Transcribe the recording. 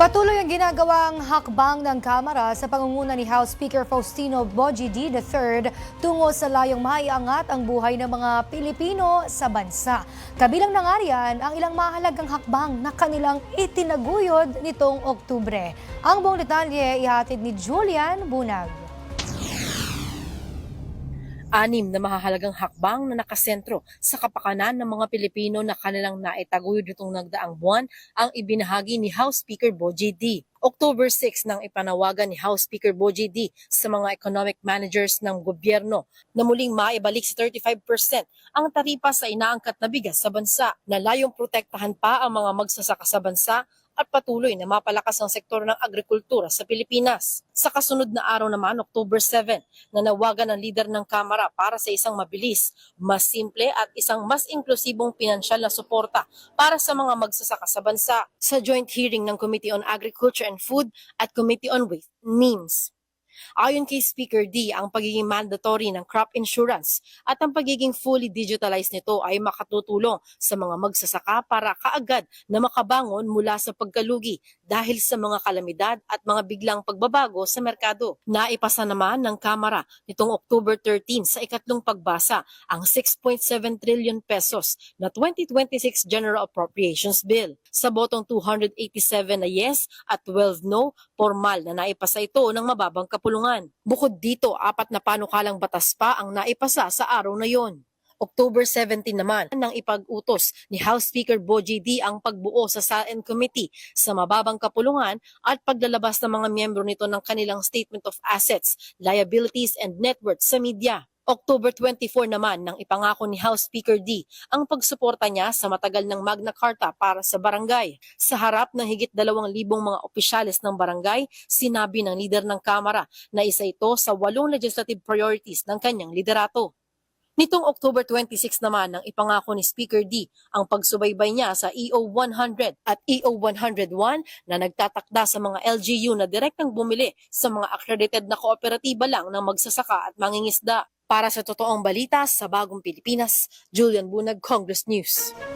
Patuloy ang ginagawang hakbang ng Kamara sa pangunguna ni House Speaker Faustino Boji D. III tungo sa layong maiangat ang buhay ng mga Pilipino sa bansa. Kabilang na nga riyan ang ilang mahalagang hakbang na kanilang itinaguyod nitong Oktubre. Ang buong detalye ihatid ni Julian Bunag. Anim na mahahalagang hakbang na nakasentro sa kapakanan ng mga Pilipino na kanilang naitaguyod nitong nagdaang buwan ang ibinahagi ni House Speaker Boji D. October 6 nang ipanawagan ni House Speaker Boji D sa mga economic managers ng gobyerno na muling maibalik sa 35% ang taripa sa inaangkat na bigas sa bansa na layong protektahan pa ang mga magsasaka sa bansa at patuloy na mapalakas ang sektor ng agrikultura sa Pilipinas. Sa kasunod na araw naman, October 7, nanawagan ng lider ng Kamara para sa isang mabilis, mas simple at isang mas inklusibong pinansyal na suporta para sa mga magsasaka sa bansa sa joint hearing ng Committee on Agriculture and Food at Committee on Waste and Means. Ayon kay Speaker D, ang pagiging mandatory ng crop insurance at ang pagiging fully digitalized nito ay makatutulong sa mga magsasaka para kaagad na makabangon mula sa pagkalugi dahil sa mga kalamidad at mga biglang pagbabago sa merkado. Naipasa naman ng Kamara nitong October 13 sa ikatlong pagbasa ang 6.7 trillion pesos na 2026 General Appropriations Bill. Sa botong 287 na yes at 12 no, formal na naipasa ito ng mababang kapulungan. Bukod dito, 4 na panukalang batas pa ang naipasa sa araw na yon. October 17 naman nang ipag-utos ni House Speaker Boji D ang pagbuo sa SALN Committee sa mababang kapulungan at paglalabas ng mga miyembro nito ng kanilang Statement of Assets, Liabilities and Net Worth sa media. October 24 naman nang ipangako ni House Speaker D ang pagsuporta niya sa matagal ng Magna Carta para sa barangay. Sa harap ng higit 2,000 mga opisyales ng barangay, sinabi ng lider ng Kamara na isa ito sa 8 legislative priorities ng kanyang liderato. Nitong October 26 naman nang ipangako ni Speaker D ang pagsubaybay niya sa EO 100 at EO 101 na nagtatakda sa mga LGU na direktang bumili sa mga accredited na kooperatiba lang ng magsasaka at mangingisda. Para sa totoong balita sa Bagong Pilipinas, Julian Bunag, Congress News.